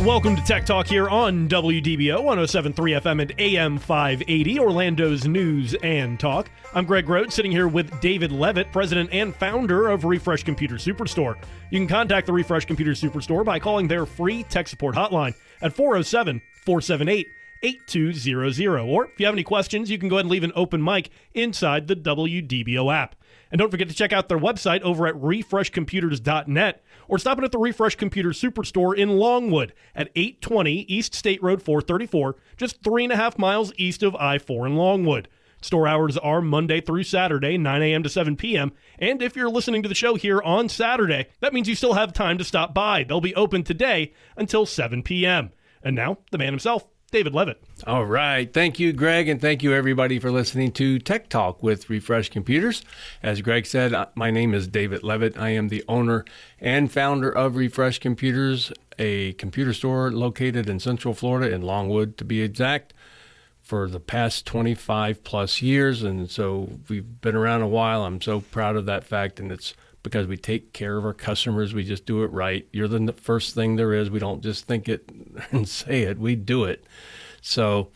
Welcome to Tech Talk here on WDBO 107.3 FM and AM 580, Orlando's news and talk. I'm Greg Rhodes, sitting here with David Leavitt, president and founder of Refresh Computer Superstore. You can contact the Refresh Computer Superstore by calling their free tech support hotline at 407-478-8200. Or if you have any questions, you can go ahead and leave an open mic inside the WDBO app. And don't forget to check out their website over at refreshcomputers.net or stop in at the Refresh Computer Superstore in Longwood at 820 East State Road 434, just 3.5 miles east of I-4 in Longwood. Store hours are Monday through Saturday, 9 a.m. to 7 p.m. And if you're listening to the show here on Saturday, that means you still have time to stop by. They'll be open today until 7 p.m. And now, the man himself, David Leavitt. All right. Thank you, Greg, and thank you, everybody, for listening to Tech Talk with Refresh Computers. As Greg said, my name is David Leavitt. I am the owner and founder of Refresh Computers, a computer store located in Central Florida, in Longwood, to be exact, for the past 25 plus years. And so we've been around a while. I'm so proud of that fact, and it's because we take care of our customers. We just do it right. You're the first thing there is. We don't just think it and say it. We do it. So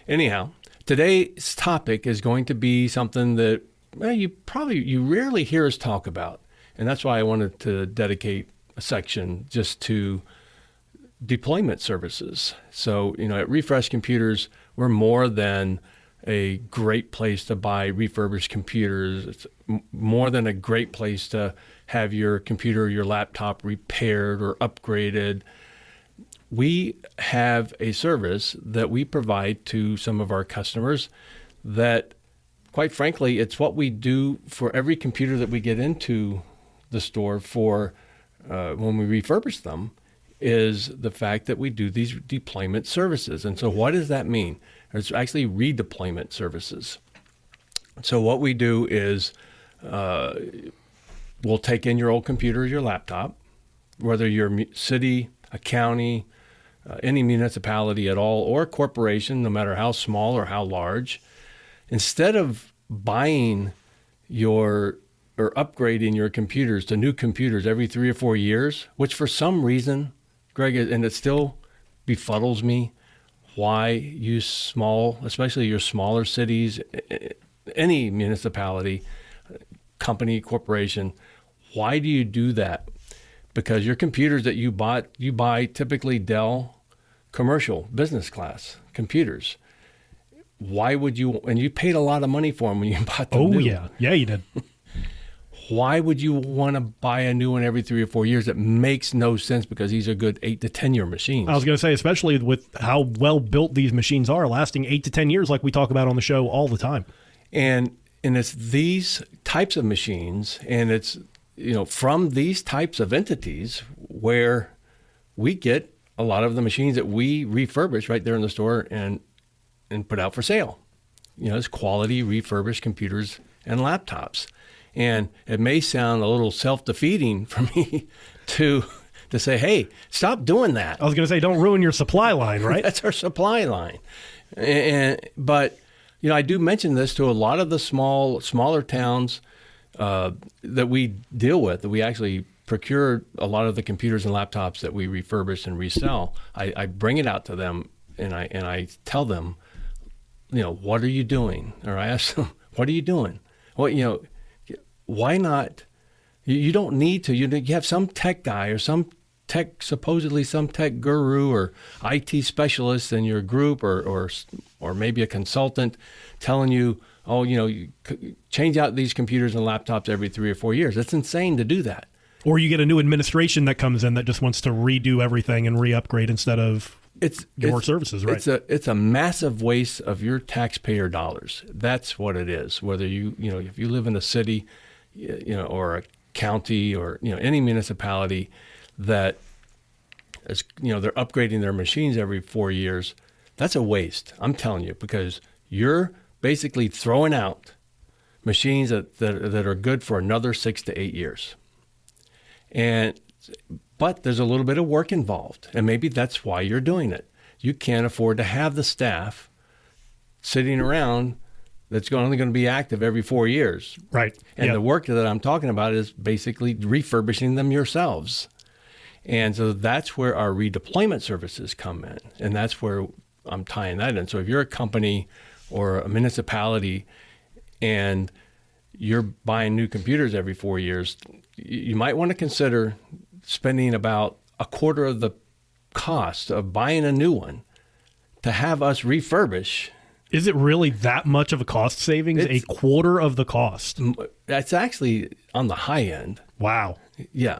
anyhow, today's topic is going to be something that you rarely hear us talk about. And that's why I wanted to dedicate a section just to deployment services. So, at Refresh Computers, we're more than a great place to buy refurbished computers. It's more than a great place to have your computer, your laptop repaired or upgraded. We have a service that we provide to some of our customers that, quite frankly, it's what we do for every computer that we get into the store for when we refurbish them, is the fact that we do these deployment services. And so what does that mean? It's actually redeployment services. So what we do is we'll take in your old computer, your laptop, whether you're a city, a county, any municipality at all, or a corporation, no matter how small or how large. Instead of buying or upgrading your computers to new computers every 3 or 4 years, which for some reason, Greg, and it still befuddles me, why you especially your smaller cities, any municipality, company, corporation, why do you do that? Because your computers that you buy typically Dell commercial business class computers. Why would you, and you paid a lot of money for them when you bought them new. Yeah, you did. Why would you want to buy a new one every 3 or 4 years? It makes no sense, because these are good 8 to 10 year machines. I was going to say, especially with how well built these machines are, lasting 8 to 10 years, like we talk about on the show all the time. And it's these types of machines, and it's from these types of entities where we get a lot of the machines that we refurbish right there in the store and put out for sale. It's quality refurbished computers and laptops. And it may sound a little self-defeating for me to say, hey, stop doing that. I was going to say, don't ruin your supply line, right? That's our supply line. But I do mention this to a lot of the smaller towns that we deal with, that we actually procure a lot of the computers and laptops that we refurbish and resell. I bring it out to them, and I tell them, what are you doing? Or I ask them, what are you doing? Well, why not? You don't need to. You have some tech guy or supposedly some tech guru or IT specialist in your group, or maybe a consultant telling you, you change out these computers and laptops every 3 or 4 years. It's insane to do that. Or you get a new administration that comes in that just wants to redo everything and re-upgrade instead of your services, right? It's a massive waste of your taxpayer dollars. That's what it is. Whether if you live in a city, or a county, or any municipality that is, they're upgrading their machines every 4 years, that's a waste. I'm telling you, because you're basically throwing out machines that are good for another 6 to 8 years. But there's a little bit of work involved, and maybe that's why you're doing it. You can't afford to have the staff sitting around that's only going to be active every 4 years. Right. And the work that I'm talking about is basically refurbishing them yourselves. And so that's where our redeployment services come in. And that's where I'm tying that in. So if you're a company or a municipality and you're buying new computers every 4 years, you might want to consider spending about a quarter of the cost of buying a new one to have us refurbish. Is it really that much of a cost savings? A quarter of the cost? That's actually on the high end. Wow. Yeah.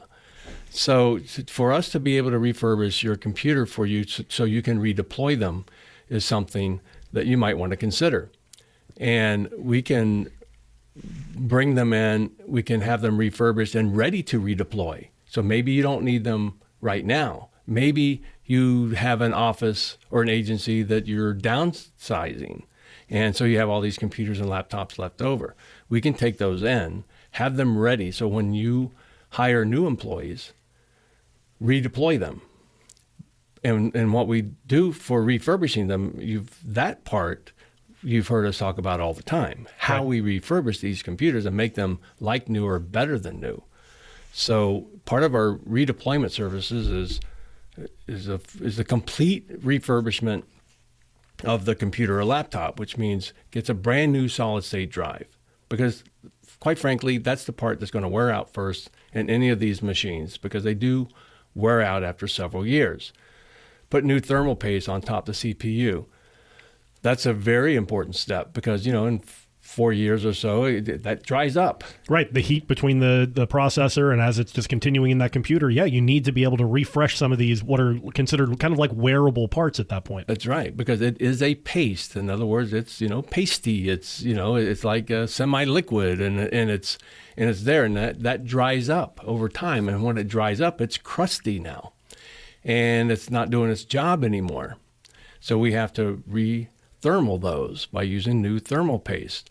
So for us to be able to refurbish your computer for you so you can redeploy them is something that you might want to consider. And we can bring them in, we can have them refurbished and ready to redeploy. So maybe you don't need them right now. Maybe you have an office or an agency that you're downsizing, and so you have all these computers and laptops left over. We can take those in, have them ready, so when you hire new employees, redeploy them. And what we do for refurbishing them, that part you've heard us talk about all the time, how we refurbish these computers and make them like new or better than new. So part of our redeployment services is a complete refurbishment of the computer or laptop, which means gets a brand new solid state drive. Because quite frankly, that's the part that's going to wear out first in any of these machines, because they do wear out after several years. Put new thermal paste on top of the CPU. That's a very important step because, in 4 years or so, that dries up. Right. The heat between the processor and as it's just continuing in that computer, you need to be able to refresh some of these, what are considered kind of like wearable parts at that point. That's right, because it is a paste. In other words, it's, pasty. It's, it's like a semi-liquid and it's there, and that dries up over time. And when it dries up, it's crusty now and it's not doing its job anymore. So we have to thermal those by using new thermal paste.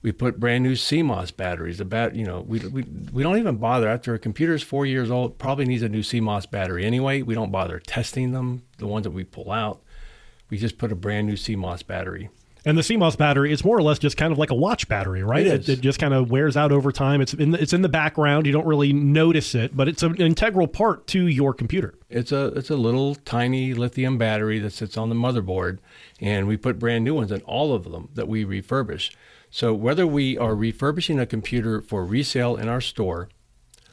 We put brand new CMOS batteries. We don't even bother after a computer's 4 years old. Probably needs a new CMOS battery anyway. We don't bother testing them. The ones that we pull out, we just put a brand new CMOS battery. And the CMOS battery is more or less just kind of like a watch battery, right? It just kind of wears out over time. It's in the background. You don't really notice it, but it's an integral part to your computer. It's a little tiny lithium battery that sits on the motherboard, and we put brand new ones in all of them that we refurbish. So whether we are refurbishing a computer for resale in our store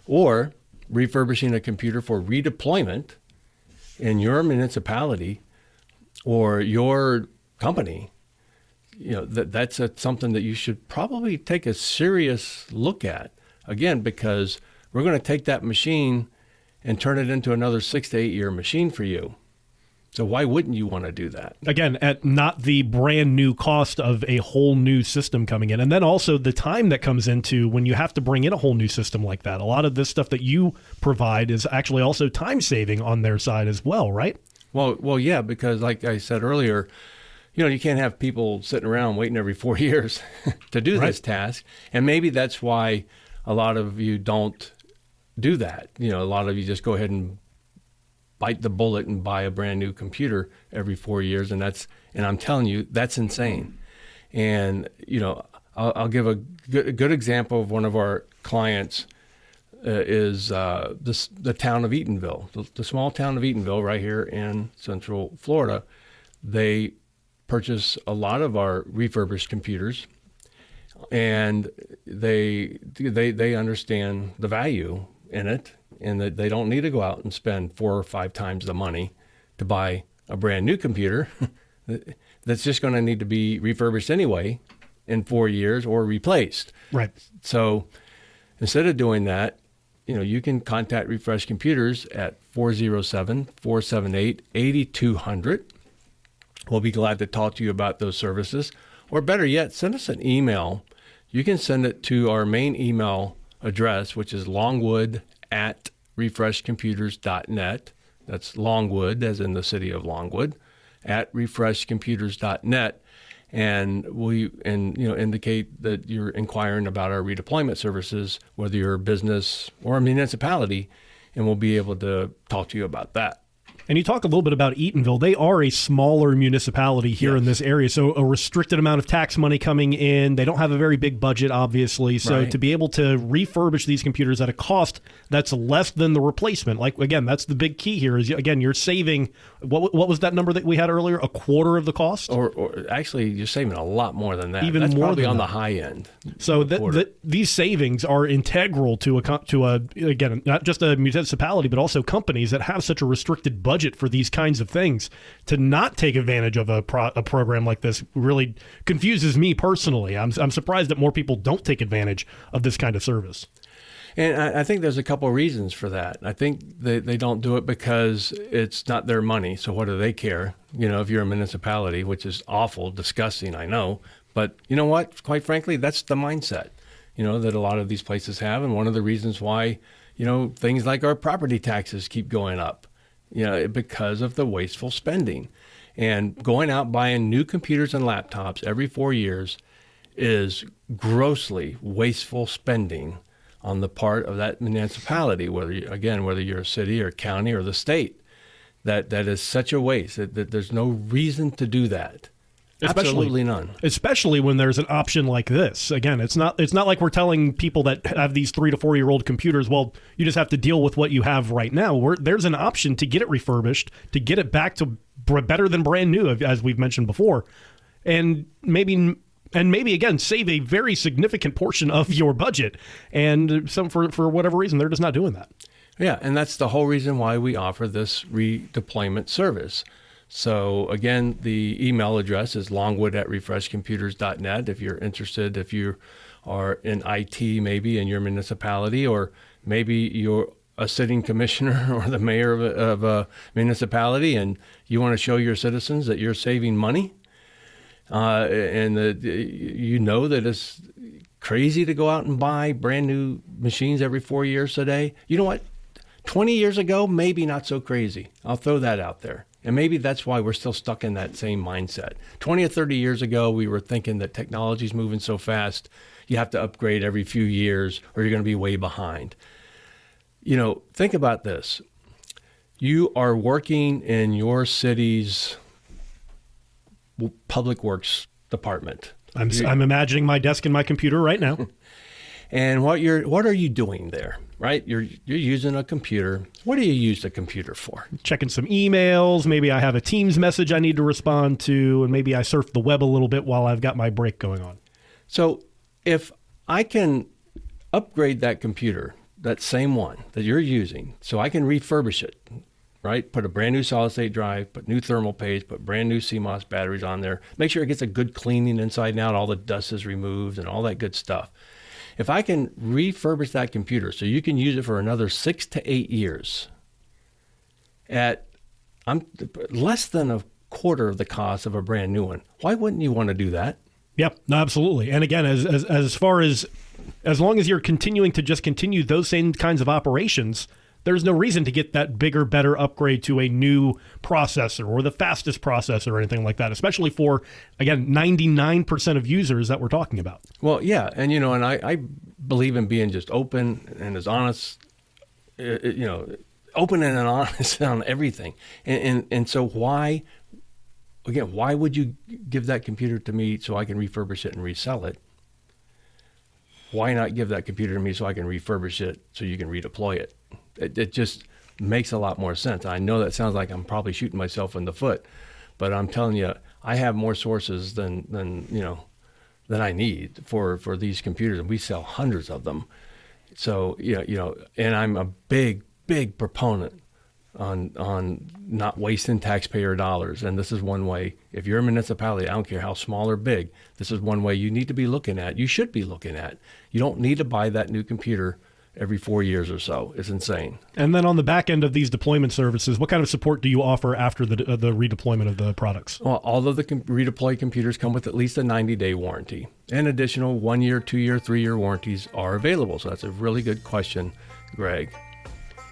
or refurbishing a computer for redeployment in your municipality or your company, that's something that you should probably take a serious look at. Again, because we're going to take that machine and turn it into another 6 to 8 year machine for you. So why wouldn't you want to do that? Again, at not the brand new cost of a whole new system coming in. And then also the time that comes into when you have to bring in a whole new system like that. A lot of this stuff that you provide is actually also time saving on their side as well, right? Well, yeah, because like I said earlier, you can't have people sitting around waiting every 4 years to do this task. And maybe that's why a lot of you don't do that. A lot of you just go ahead and bite the bullet and buy a brand new computer every 4 years. And I'm telling you, that's insane. And, I'll give a good example of one of our clients is the town of Eatonville, the small town of Eatonville right here in Central Florida. They purchase a lot of our refurbished computers, and they understand the value in it, and that they don't need to go out and spend 4 or 5 times the money to buy a brand new computer that's just going to need to be refurbished anyway in 4 years or replaced. Right. So instead of doing that, you can contact Refresh Computers at 407-478-8200. We'll be glad to talk to you about those services. Or better yet, send us an email. You can send it to our main email address, which is longwood@refreshcomputers.net. That's Longwood, as in the city of Longwood, at refreshcomputers.net. And we indicate that you're inquiring about our redeployment services, whether you're a business or a municipality, and we'll be able to talk to you about that. And you talk a little bit about Eatonville. They are a smaller municipality here in this area, so a restricted amount of tax money coming in. They don't have a very big budget, obviously. So to be able to refurbish these computers at a cost that's less than the replacement, like, again, that's the big key here is, again, you're saving, what was that number that we had earlier? A quarter of the cost? Or actually, you're saving a lot more than that. Even that's more probably than on that. the high end. So these savings are integral to again, not just a municipality, but also companies that have such a restricted budget for these kinds of things. To not take advantage of a program like this really confuses me personally. I'm surprised that more people don't take advantage of this kind of service. And I think there's a couple of reasons for that. I think they don't do it because it's not their money. So what do they care? If you're a municipality, which is awful, disgusting, I know. But you know what? Quite frankly, that's the mindset, that a lot of these places have. And one of the reasons why, things like our property taxes keep going up, because of the wasteful spending. And going out buying new computers and laptops every 4 years is grossly wasteful spending on the part of that municipality, whether you're a city or county or the state. That is such a waste that there's no reason to do that. Absolutely none. Especially when there's an option like this. Again, it's not like we're telling people that have these 3 to 4 year old computers, well, you just have to deal with what you have right now. There's an option to get it refurbished, to get it back to better than brand new, as we've mentioned before, and maybe again save a very significant portion of your budget. And some for whatever reason they're just not doing that. Yeah, and that's the whole reason why we offer this redeployment service. So again, the email address is longwood@refreshcomputers.net if you're interested, if you are in IT maybe in your municipality, or maybe you're a sitting commissioner or the mayor of a municipality and you want to show your citizens that you're saving money, and that that it's crazy to go out and buy brand new machines every 4 years today. You know what? 20 years ago, maybe not so crazy. I'll throw that out there. And maybe that's why we're still stuck in that same mindset. 20 or 30 years ago, we were thinking that technology's moving so fast, you have to upgrade every few years or you're going to be way behind. Think about this. You are working in your city's public works department. I'm imagining my desk and my computer right now. And what are you doing there? Right? You're using a computer. What do you use the computer for? Checking some emails. Maybe I have a Teams message I need to respond to, and maybe I surf the web a little bit while I've got my break going on. So if I can upgrade that computer, that same one that you're using, so I can refurbish it, right? Put a brand new solid state drive, put new thermal paste, put brand new CMOS batteries on there, make sure it gets a good cleaning inside and out, all the dust is removed and all that good stuff. If I can refurbish that computer so you can use it for another 6 to 8 years at less than a quarter of the cost of a brand new one, why wouldn't you want to do that? Yep, no, absolutely. And again, as long as you're continuing to just continue those same kinds of operations, there's no reason to get that bigger, better upgrade to a new processor or the fastest processor or anything like that, especially for, again, 99% of users that we're talking about. Well, yeah. And, and I believe in being just open and as honest, open and honest on everything. And so why would you give that computer to me so I can refurbish it and resell it? Why not give that computer to me so I can refurbish it so you can redeploy it? It just makes a lot more sense. I know that sounds like I'm probably shooting myself in the foot, but I'm telling you, I have more sources than I need for these computers, and we sell hundreds of them. So and I'm a big proponent on not wasting taxpayer dollars. And this is one way. If you're a municipality, I don't care how small or big, this is one way you need to be looking at. You should be looking at. You don't need to buy that new computer every 4 years or so. It's insane. And then on the back end of these deployment services, what kind of support do you offer after the redeployment of the products? Well, all of the redeployed computers come with at least a 90-day warranty. And additional 1 year, 2 year, 3 year warranties are available. So that's a really good question, Greg.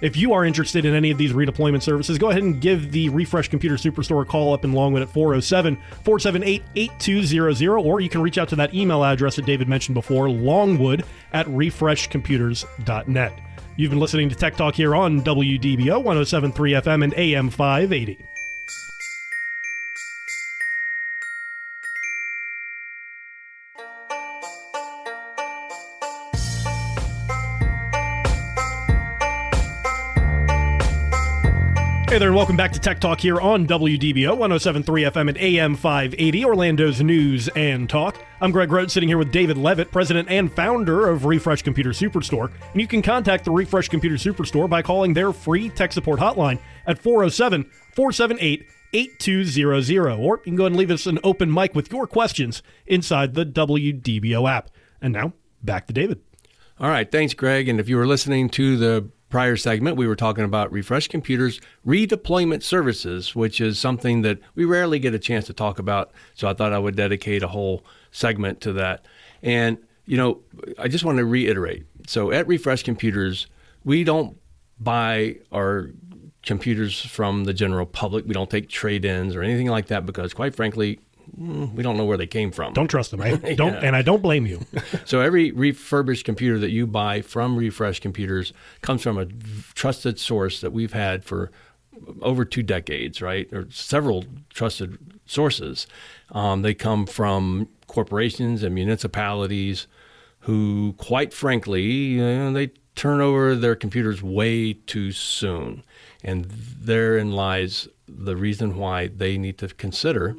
If you are interested in any of these redeployment services, go ahead and give the Refresh Computer Superstore a call up in Longwood at 407-478-8200, or you can reach out to that email address that David mentioned before, longwood@refreshcomputers.net. You've been listening to Tech Talk here on WDBO 107.3 FM and AM 580. Hey there, and welcome back to Tech Talk here on WDBO 107.3 FM and AM 580, Orlando's news and talk. I'm Greg Rhodes, sitting here with David Leavitt, president and founder of Refresh Computer Superstore. And you can contact the Refresh Computer Superstore by calling their free tech support hotline at 407-478-8200. Or you can go ahead and leave us an open mic with your questions inside the WDBO app. And now, back to David. All right, thanks, Greg. And if you were listening to the prior segment, we were talking about Refresh Computers redeployment services, which is something that we rarely get a chance to talk about. So I thought I would dedicate a whole segment to that. And, you know, I just want to reiterate. So at Refresh Computers, we don't buy our computers from the general public. We don't take trade-ins or anything like that because, quite frankly, we don't know where they came from. Don't trust them. And I don't blame you. So every refurbished computer that you buy from Refresh Computers comes from a trusted source that we've had for over 2 decades, right? Or several trusted sources. They come from corporations and municipalities who, quite frankly, they turn over their computers way too soon. And therein lies the reason why they need to consider,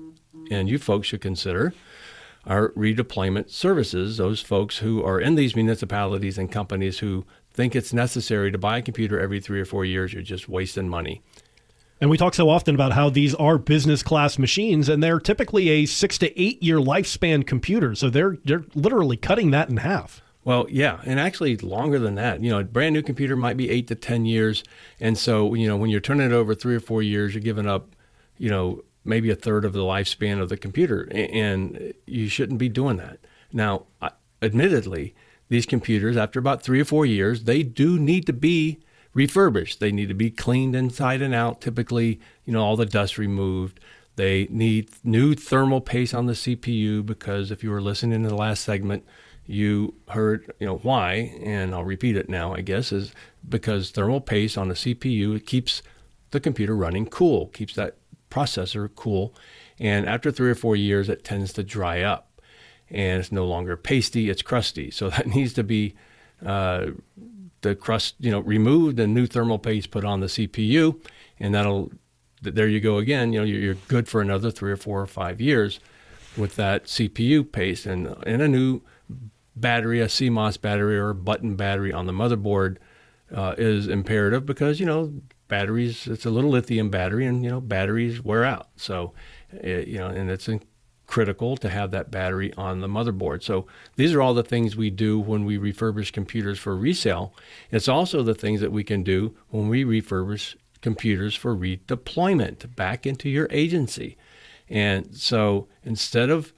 and you folks should consider, our redeployment services, those folks who are in these municipalities and companies who think it's necessary to buy a computer every 3 or 4 years. You're just wasting money. And we talk so often about how these are business class machines, and they're typically a 6 to 8 year lifespan computer. So they're literally cutting that in half. Well, yeah, and actually longer than that. You know, a brand new computer might be 8 to 10 years. And so, you know, when you're turning it over 3 or 4 years, you're giving up, you know, maybe a third of the lifespan of the computer, and you shouldn't be doing that. Now, admittedly, these computers, after about 3 or 4 years, they do need to be refurbished. They need to be cleaned inside and out, typically, you know, all the dust removed. They need new thermal paste on the CPU because if you were listening to the last segment, you heard, you know, why, and I'll repeat it now, I guess, is because thermal paste on the CPU, it keeps the computer running cool, keeps that processor cool, and after 3 or 4 years it tends to dry up and it's no longer pasty, it's crusty. So that needs to be the crust, you know, removed and new thermal paste put on the CPU, and there you go again, you know, you're good for another 3 or 4 or 5 years with that CPU paste, and a new battery, a CMOS battery or a button battery on the motherboard is imperative because, you know, batteries, it's a little lithium battery, and, you know, batteries wear out. So, you know, and it's critical to have that battery on the motherboard. So these are all the things we do when we refurbish computers for resale. It's also the things that we can do when we refurbish computers for redeployment back into your agency. And so instead of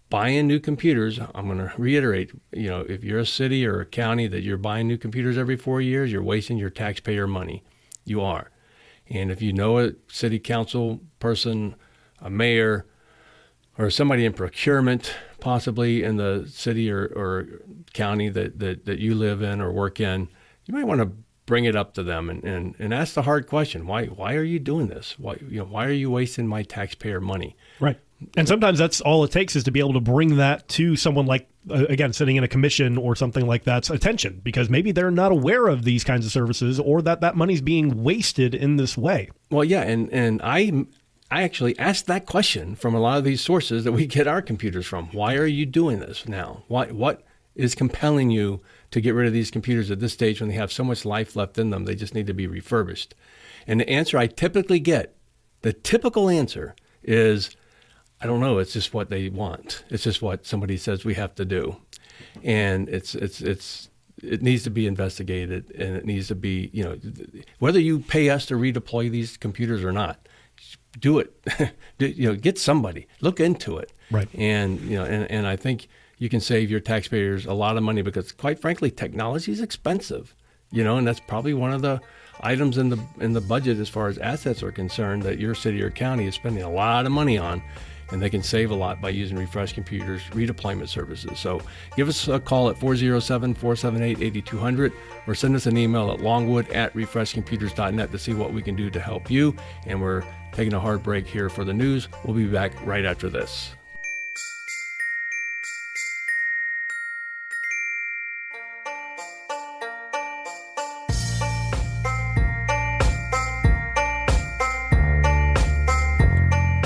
buying new computers, I'm going to reiterate, you know, if you're a city or a county that you're buying new computers every 4 years, you're wasting your taxpayer money. You are. And if you know a city council person, a mayor, or somebody in procurement, possibly in the city or county that you live in or work in, you might want to bring it up to them and ask the hard question. Why are you doing this? Why are you wasting my taxpayer money? Right. And sometimes that's all it takes is to be able to bring that to someone like, again, sitting in a commission or something like that's attention, because maybe they're not aware of these kinds of services or that money's being wasted in this way. Well, yeah, and I actually asked that question from a lot of these sources that we get our computers from. Why are you doing this now? What is compelling you to get rid of these computers at this stage when they have so much life left in them? They just need to be refurbished. And the answer I typically get, the typical answer is, I don't know. It's just what they want. It's just what somebody says we have to do, and it needs to be investigated, and it needs to be, you know, whether you pay us to redeploy these computers or not, do it. You know, get somebody, look into it, right? And you know, and I think you can save your taxpayers a lot of money because, quite frankly, technology is expensive. You know, and that's probably one of the items in the budget as far as assets are concerned that your city or county is spending a lot of money on. and they can save a lot by using Refresh Computers redeployment services. So give us a call at 407-478-8200 or send us an email at longwood@refreshcomputers.net to see what we can do to help you. And we're taking a hard break here for the news. We'll be back right after this.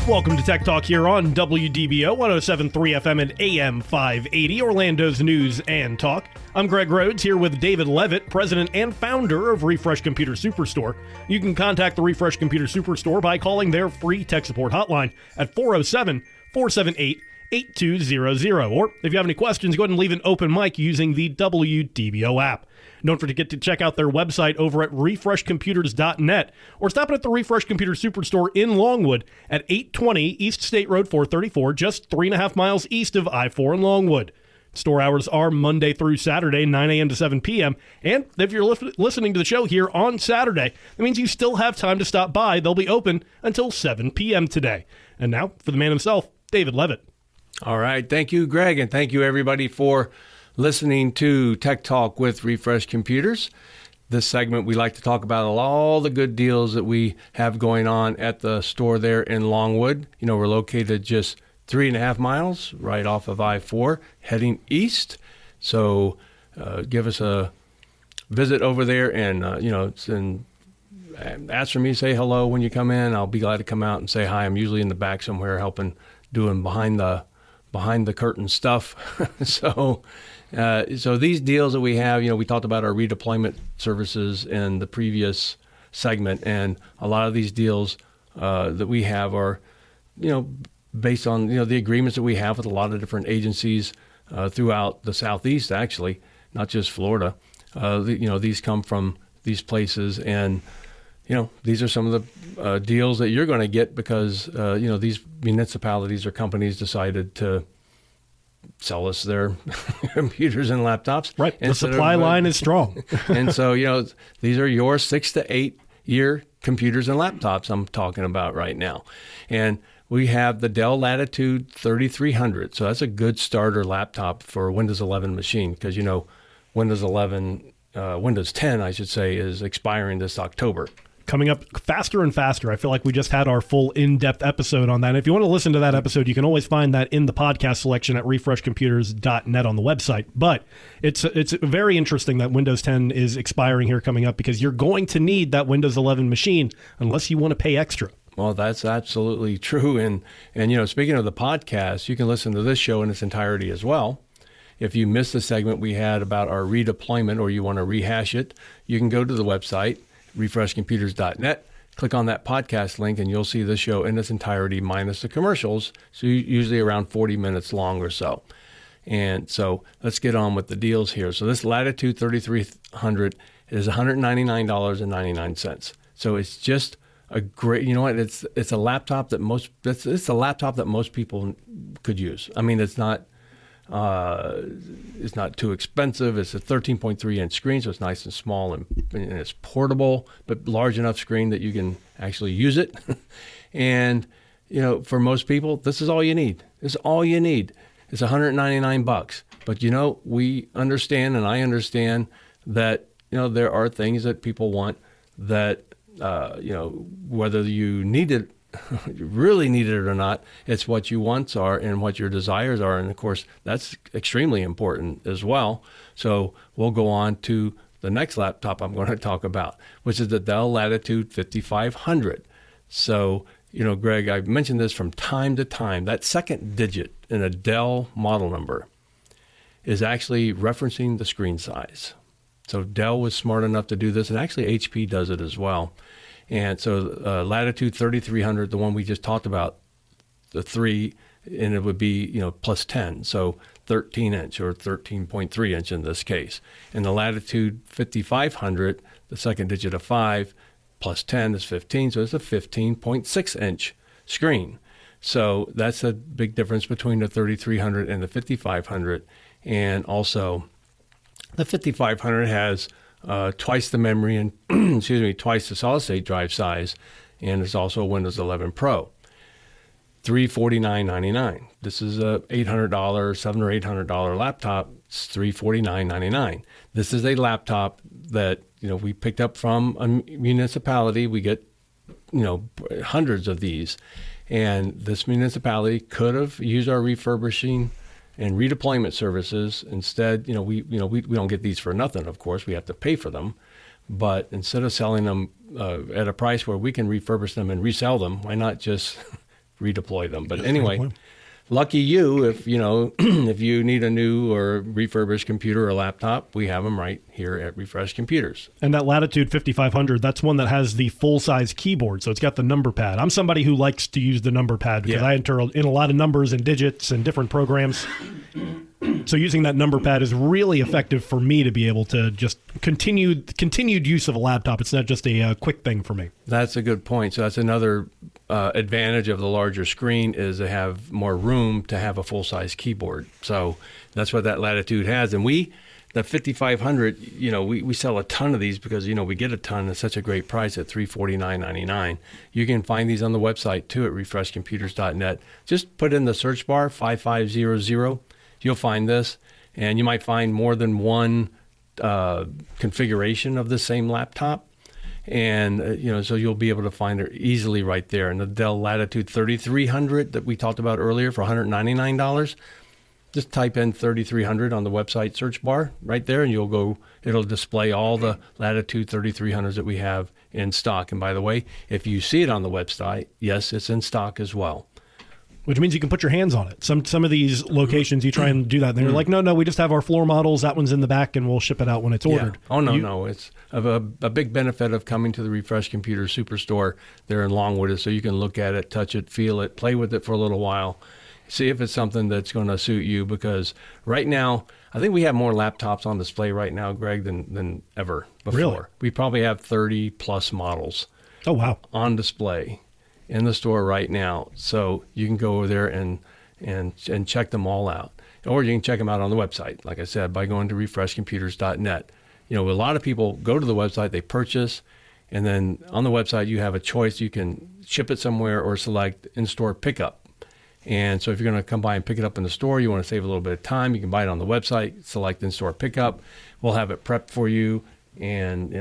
Welcome to Tech Talk here on WDBO 107.3 FM and AM 580, Orlando's news and talk. I'm Greg Rhodes here with David Leavitt, president and founder of Refresh Computer Superstore. You can contact the Refresh Computer Superstore by calling their free tech support hotline at 407-478-8200. Or if you have any questions, go ahead and leave an open mic using the WDBO app. Don't forget to check out their website over at refreshcomputers.net or stop in at the Refresh Computer Superstore in Longwood at 820 East State Road 434, just 3.5 miles east of I-4 in Longwood. Store hours are Monday through Saturday, 9 a.m. to 7 p.m. And if you're listening to the show here on Saturday, that means you still have time to stop by. They'll be open until 7 p.m. today. And now, for the man himself, David Leavitt. All right. Thank you, Greg, and thank you, everybody, for listening to Tech Talk with Refresh Computers. This segment, we like to talk about all the good deals that we have going on at the store there in Longwood. You know, we're located just 3.5 miles right off of I-4 heading east. So give us a visit over there and, ask for me, say hello when you come in. I'll be glad to come out and say hi. I'm usually in the back somewhere helping, doing behind the curtain stuff. So these deals that we have, we talked about our redeployment services in the previous segment, and a lot of these deals that we have are, based on, the agreements that we have with a lot of different agencies throughout the Southeast, actually, not just Florida. These come from these places, and, these are some of the deals that you're going to get because, these municipalities or companies decided to sell us their computers and laptops. Right. The supply line is strong. And so, these are your 6 to 8 year computers and laptops I'm talking about right now. And we have the Dell Latitude 3300. So that's a good starter laptop for a Windows 11 machine because, Windows 10, I should say, is expiring this October. Coming up faster and faster. I feel like we just had our full in-depth episode on that. And if you want to listen to that episode, you can always find that in the podcast selection at refreshcomputers.net on the website. But it's very interesting that Windows 10 is expiring here coming up because you're going to need that Windows 11 machine unless you want to pay extra. Well, that's absolutely true. And speaking of the podcast, you can listen to this show in its entirety as well. If you missed the segment we had about our redeployment or you want to rehash it, you can go to the website, refreshcomputers.net, click on that podcast link, and you'll see the show in its entirety minus the commercials, so usually around 40 minutes long or so. And so let's get on with the deals here. So this Latitude 3300 is $199.99. So it's just a great, it's a laptop that most people could use. I mean, it's not too expensive. It's a 13.3 inch screen, so it's nice and small and it's portable, but large enough screen that you can actually use it. And, for most people, this is all you need. This is all you need. It's $199. But, we understand, and I understand that, there are things that people want that, whether you need it, you really need it or not, it's what your wants are and what your desires are. And of course, that's extremely important as well. So we'll go on to the next laptop I'm going to talk about, which is the Dell Latitude 5500. So, Greg, I've mentioned this from time to time. That second digit in a Dell model number is actually referencing the screen size. So Dell was smart enough to do this, and actually HP does it as well. And so Latitude 3300, the one we just talked about, the 3, and it would be, plus 10, so 13 inch or 13.3 inch in this case. And the Latitude 5500, the second digit of 5, plus 10 is 15, so it's a 15.6 inch screen. So that's a big difference between the 3300 and the 5500. And also, the 5500 has twice the memory and twice the solid state drive size, and it's also a Windows 11 Pro. $349.99. This is a $800, $700 or $800 laptop. It's $349.99. This is a laptop that we picked up from a municipality. We get hundreds of these, and this municipality could have used our refurbishing and redeployment services. Instead, we don't get these for nothing. Of course, we have to pay for them. But instead of selling them at a price where we can refurbish them and resell them, why not just redeploy them? But anyway, lucky you if if you need a new or refurbished computer or laptop, we have them right here at Refresh Computers. And that Latitude 5500, that's one that has the full-size keyboard, so it's got the number pad. I'm somebody who likes to use the number pad because I enter in a lot of numbers and digits and different programs. So using that number pad is really effective for me to be able to just continued use of a laptop. It's not just a quick thing for me. That's a good point. So that's another advantage of the larger screen is to have more room to have a full-size keyboard. So that's what that Latitude has. And the 5500, we sell a ton of these because, we get a ton at such a great price at $349.99. You can find these on the website too at refreshcomputers.net. Just put in the search bar 5500. You'll find this, and you might find more than one configuration of the same laptop. And, so you'll be able to find it easily right there. And the Dell Latitude 3300 that we talked about earlier for $199, just type in 3300 on the website search bar right there, and it'll display all the Latitude 3300s that we have in stock. And by the way, if you see it on the website, yes, it's in stock as well. Which means you can put your hands on it. Some of these locations, you try and do that, and they're like, no, we just have our floor models. That one's in the back, and we'll ship it out when it's ordered. Oh, no. It's a big benefit of coming to the Refresh Computer Superstore there in Longwood, so you can look at it, touch it, feel it, play with it for a little while, see if it's something that's going to suit you. Because right now, I think we have more laptops on display right now, Greg, than ever before. Really? We probably have 30-plus models. Oh, wow. On display in the store right now, so you can go over there and check them all out, or you can check them out on the website. Like I said, by going to refreshcomputers.net. A lot of people go to the website, they purchase, and then on the website you have a choice. You can ship it somewhere or select in-store pickup. And so if you're going to come by and pick it up in the store, you want to save a little bit of time, you can buy it on the website, select in-store pickup. We'll have it prepped for you. And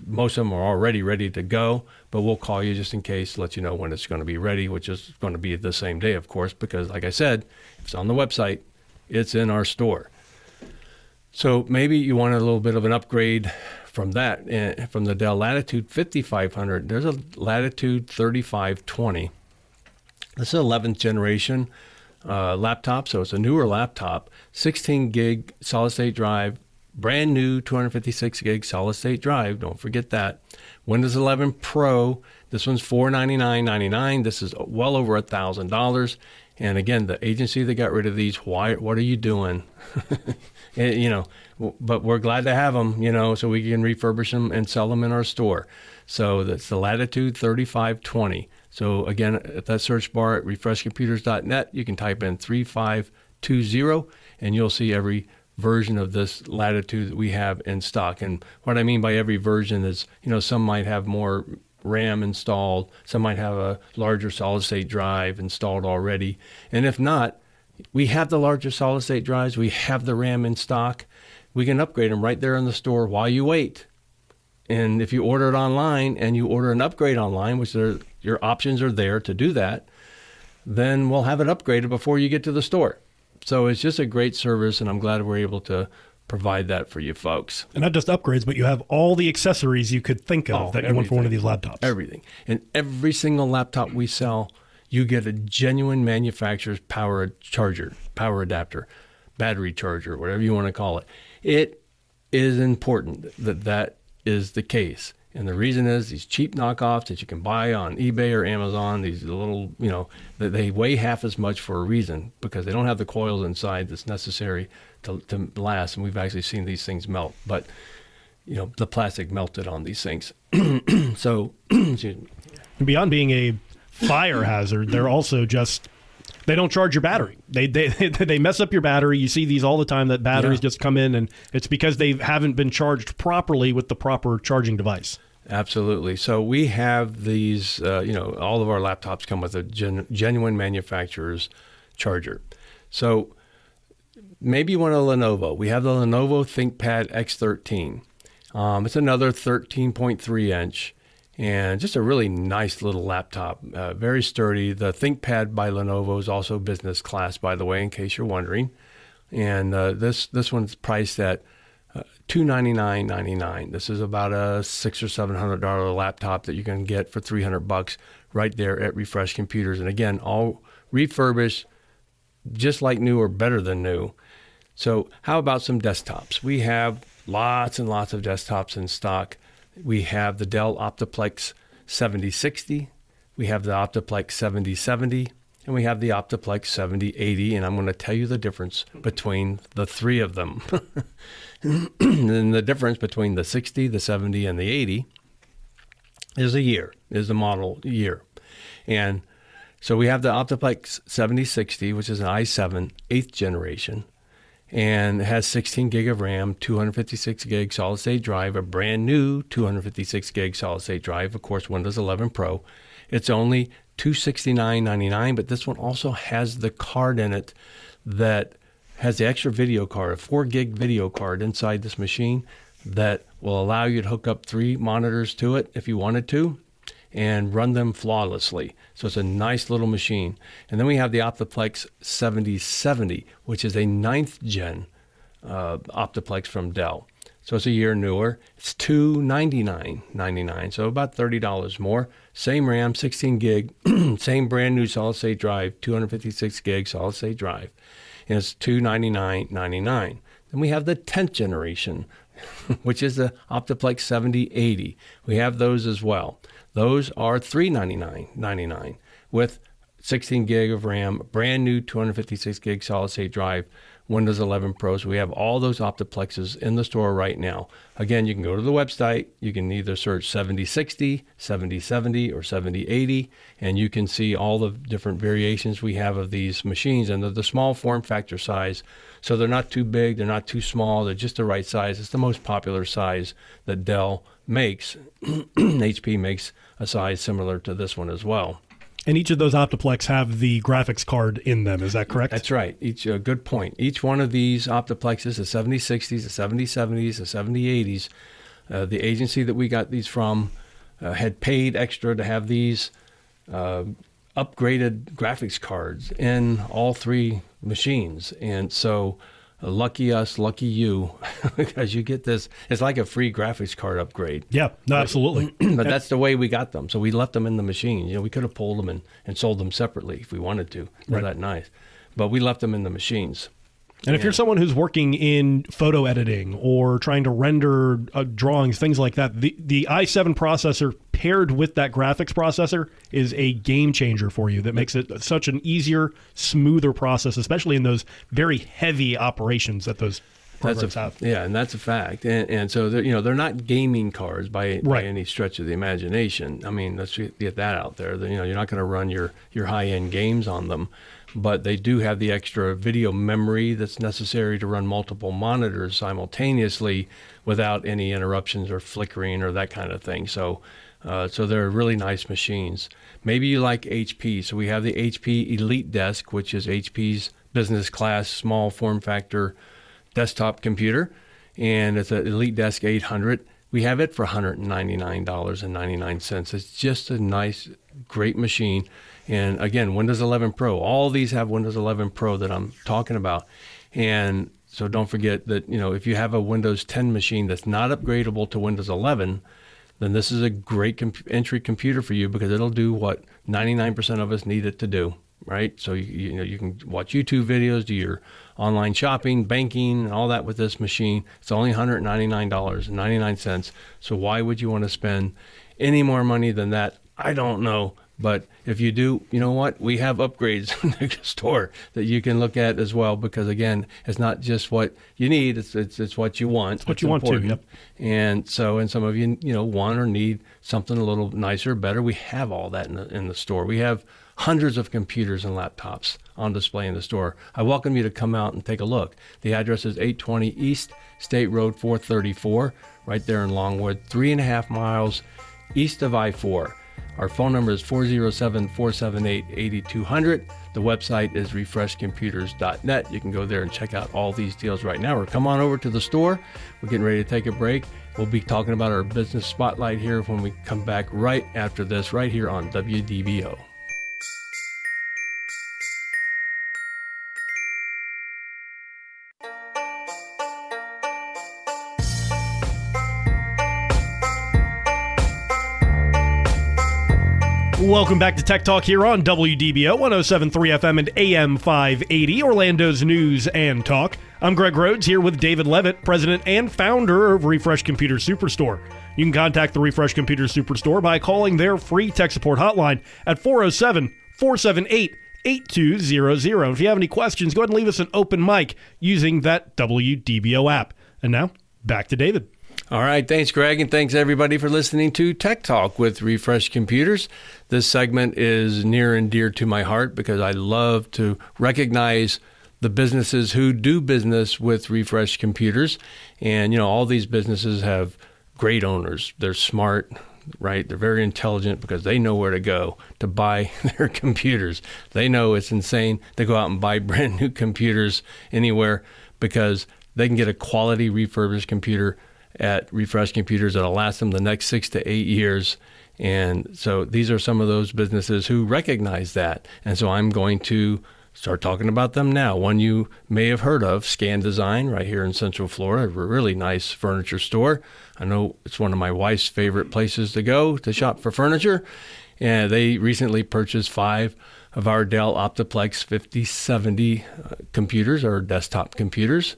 most of them are already ready to go, but we'll call you just in case, let you know when it's going to be ready, which is going to be the same day, of course, because like I said, if it's on the website, it's in our store. So maybe you want a little bit of an upgrade from that, from the Dell Latitude 5500. There's a Latitude 3520. This is 11th generation laptop, so it's a newer laptop, 16 gig solid state drive, brand new 256 gig solid state drive. Don't forget that. Windows 11 Pro. This one's $499.99. This is well over $1,000. And again, the agency that got rid of these, what are you doing? But we're glad to have them, so we can refurbish them and sell them in our store. So that's the Latitude 3520. So again, at that search bar at refreshcomputers.net, you can type in 3520, and you'll see every version of this Latitude that we have in stock. And what I mean by every version is, some might have more RAM installed, some might have a larger solid state drive installed already. And if not, we have the larger solid state drives, we have the RAM in stock. We can upgrade them right there in the store while you wait. And if you order it online and you order an upgrade online, which your options are there to do that, then we'll have it upgraded before you get to the store. So it's just a great service, and I'm glad we're able to provide that for you folks. And not just upgrades, but you have all the accessories you could think of that you want for one of these laptops. Everything. And every single laptop we sell, you get a genuine manufacturer's power charger, power adapter, battery charger, whatever you want to call it. It is important that is the case. And the reason is these cheap knockoffs that you can buy on eBay or Amazon, these little, they weigh half as much for a reason, because they don't have the coils inside that's necessary to last. And we've actually seen these things melt. But, the plastic melted on these things. So, beyond being a fire hazard, they're also they don't charge your battery. They mess up your battery. You see these all the time, that batteries just come in, and it's because they haven't been charged properly with the proper charging device. Absolutely. So we have these, all of our laptops come with a genuine manufacturer's charger. So maybe you want a Lenovo. We have the Lenovo ThinkPad X13. It's another 13.3 inch and just a really nice little laptop, very sturdy. The ThinkPad by Lenovo is also business class, by the way, in case you're wondering. And this one's priced at $299.99. This is about a $600 or $700 laptop that you can get for $300 right there at Refresh Computers. And again, all refurbished, just like new or better than new. So how about some desktops? We have lots and lots of desktops in stock. We have the Dell Optiplex 7060. We have the Optiplex 7070. And we have the Optiplex 7080, and I'm going to tell you the difference between the three of them. And the difference between the 60, the 70, and the 80 is the model year. And so we have the Optiplex 7060, which is an i7 8th generation, and it has 16 gig of RAM, 256 gig solid-state drive, a brand new 256 gig solid-state drive, of course, Windows 11 Pro. It's only $269.99, but this one also has the card in it that has the extra video card, a 4 gig video card inside this machine that will allow you to hook up 3 monitors to it if you wanted to and run them flawlessly. So it's a nice little machine. And then we have the Optiplex 7070, which is a 9th gen Optiplex from Dell. So it's a year newer. It's $299.99, so about $30 more. Same RAM, 16 gig, same brand new solid-state drive, 256 gig solid-state drive, and it's $299.99. Then we have the 10th generation, which is the Optiplex 7080. We have those as well. Those are $399.99 with 16 gig of RAM, brand new 256 gig solid-state drive, Windows 11 Pro. So we have all those Optiplexes in the store right now. Again, you can go to the website. You can either search 7060, 7070, or 7080, and you can see all the different variations we have of these machines. And they're the small form factor size, so they're not too big, they're not too small, they're just the right size. It's the most popular size that Dell makes. HP makes a size similar to this one as well. And each of those Optiplex have the graphics card in them. Is that correct? That's right. Good point. Each one of these Optiplexes, the 7060s, the 7070s, the 7080s, the agency that we got these from had paid extra to have these upgraded graphics cards in all 3 machines. And so lucky us, lucky you, because you get this. It's like a free graphics card upgrade. Yeah, no, absolutely. But that's the way we got them. So we left them in the machine. We could have pulled them and sold them separately if we wanted to. They're that nice. But we left them in the machines. And if you're someone who's working in photo editing or trying to render drawings, things like that, the i7 processor paired with that graphics processor is a game changer for you that makes it such an easier, smoother process, especially in those very heavy operations that those programs have. Yeah, and that's a fact. And so they're not gaming cards by any stretch of the imagination. I mean, let's get that out there. You're not going to run your high-end games on them. But they do have the extra video memory that's necessary to run multiple monitors simultaneously without any interruptions or flickering or that kind of thing. So they're really nice machines. Maybe you like HP. So we have the HP Elite Desk, which is HP's business class small form factor desktop computer, and it's an Elite Desk 800. We have it for $199.99. It's just a nice, great machine. And again, Windows 11 Pro. All these have Windows 11 Pro that I'm talking about. And so don't forget that, if you have a Windows 10 machine that's not upgradable to Windows 11, then this is a great entry computer for you because it'll do what 99% of us need it to do, right? So you can watch YouTube videos, do your online shopping, banking, and all that with this machine. It's only $199.99. So why would you want to spend any more money than that? I don't know. But if you do, you know what? We have upgrades in the store that you can look at as well because, again, it's not just what you need. It's what you want. It's what you want to, yep. And so, and some of you, want or need something a little nicer, better. We have all that in the store. We have hundreds of computers and laptops on display in the store. I welcome you to come out and take a look. The address is 820 East State Road 434, right there in Longwood, 3.5 miles east of I-4. Our phone number is 407-478-8200. The website is refreshcomputers.net. You can go there and check out all these deals right now, or come on over to the store. We're getting ready to take a break. We'll be talking about our business spotlight here when we come back right after this, right here on WDBO. Welcome back to Tech Talk here on WDBO 107.3 FM and AM 580, Orlando's news and talk. I'm Greg Rhodes here with David Leavitt, president and founder of Refresh Computer Superstore. You can contact the Refresh Computer Superstore by calling their free tech support hotline at 407-478-8200. If you have any questions, go ahead and leave us an open mic using that WDBO app. And now, back to David. All right. Thanks, Greg. And thanks, everybody, for listening to Tech Talk with Refresh Computers. This segment is near and dear to my heart because I love to recognize the businesses who do business with Refresh Computers. And, all these businesses have great owners. They're smart, right? They're very intelligent because they know where to go to buy their computers. They know it's insane to go out and buy brand new computers anywhere because they can get a quality refurbished computer at Refresh Computers that'll last them the next 6 to 8 years. And so these are some of those businesses who recognize that. And so I'm going to start talking about them now. One you may have heard of, Scan Design, right here in Central Florida, a really nice furniture store. I know it's one of my wife's favorite places to go to shop for furniture. And they recently purchased 5 of our Dell Optiplex 5070 computers, or desktop computers.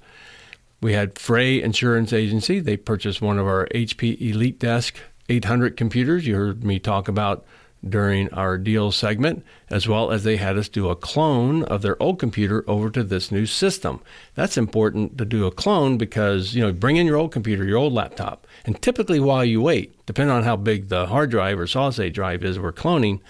We had Frey Insurance Agency. They purchased one of our HP Elite Desk 800 computers you heard me talk about during our deal segment, as well as they had us do a clone of their old computer over to this new system. That's important to do a clone because, bring in your old computer, your old laptop, and typically while you wait, depending on how big the hard drive or solid state drive is we're cloning,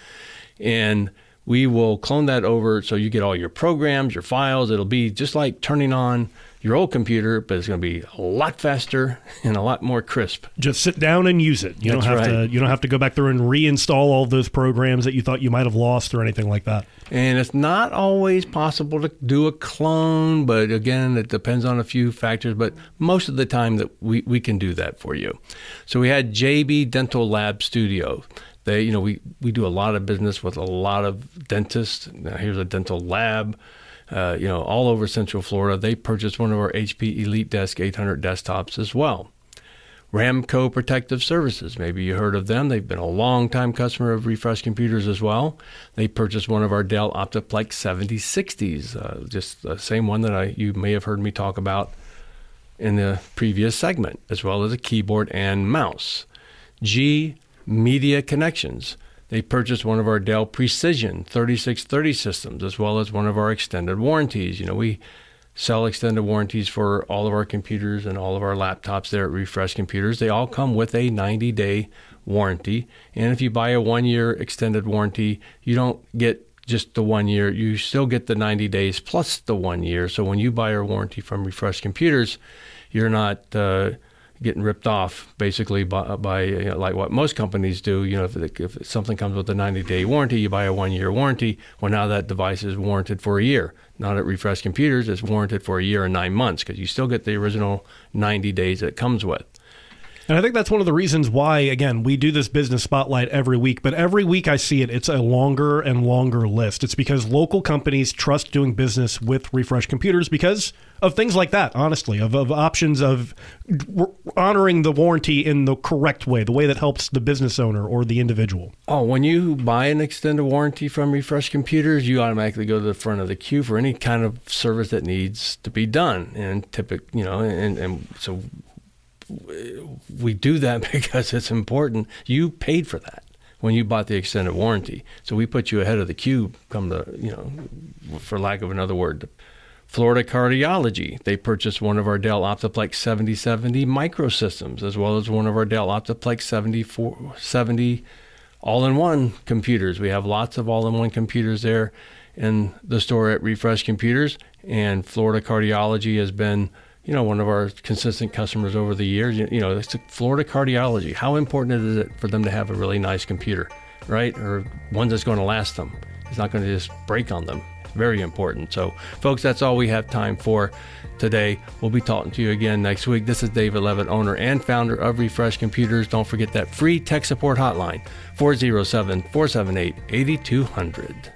and we will clone that over so you get all your programs, your files. It'll be just like turning on your old computer, but it's going to be a lot faster and a lot more crisp. Just sit down and use it. You don't have to go back through and reinstall all those programs that you thought you might have lost or anything like that. And it's not always possible to do a clone, but again, it depends on a few factors, but most of the time that we can do that for you. So we had JB Dental Lab Studio. They, we do a lot of business with a lot of dentists. Now here's a dental lab. All over Central Florida. They purchased one of our HP Elite Desk 800 desktops as well. Ramco Protective Services, maybe you heard of them. They've been a long-time customer of Refresh Computers as well. They purchased one of our Dell Optiplex 7060s, just the same one that you may have heard me talk about in the previous segment, as well as a keyboard and mouse. G Media Connections. They purchased one of our Dell Precision 3630 systems, as well as one of our extended warranties. We sell extended warranties for all of our computers and all of our laptops there at Refresh Computers. They all come with a 90-day warranty. And if you buy a 1-year extended warranty, you don't get just the 1 year. You still get the 90 days plus the 1 year. So when you buy a warranty from Refresh Computers, you're not getting ripped off basically by like what most companies do. If something comes with a 90-day warranty, you buy a 1-year warranty. Well, now that device is warranted for a year. Not at Refresh Computers, it's warranted for a year and 9 months because you still get the original 90 days that it comes with. And I think that's one of the reasons why, again, we do this business spotlight every week. But every week I see it, it's a longer and longer list. It's because local companies trust doing business with Refresh Computers because of things like that, honestly, of options of honoring the warranty in the correct way, the way that helps the business owner or the individual. Oh, when you buy an extended warranty from Refresh Computers, you automatically go to the front of the queue for any kind of service that needs to be done. And so we do that because it's important. You paid for that when you bought the extended warranty. So we put you ahead of the queue, for lack of another word. Florida Cardiology, they purchased one of our Dell Optiplex 7070 microsystems, as well as one of our Dell Optiplex 7070 all-in-one computers. We have lots of all-in-one computers there in the store at Refresh Computers, and Florida Cardiology has been, one of our consistent customers over the years. It's Florida Cardiology. How important is it for them to have a really nice computer, right? Or one that's going to last them. It's not going to just break on them. Very important. So, folks, that's all we have time for today. We'll be talking to you again next week. This is David Leavitt, owner and founder of Refresh Computers. Don't forget that free tech support hotline, 407-478-8200.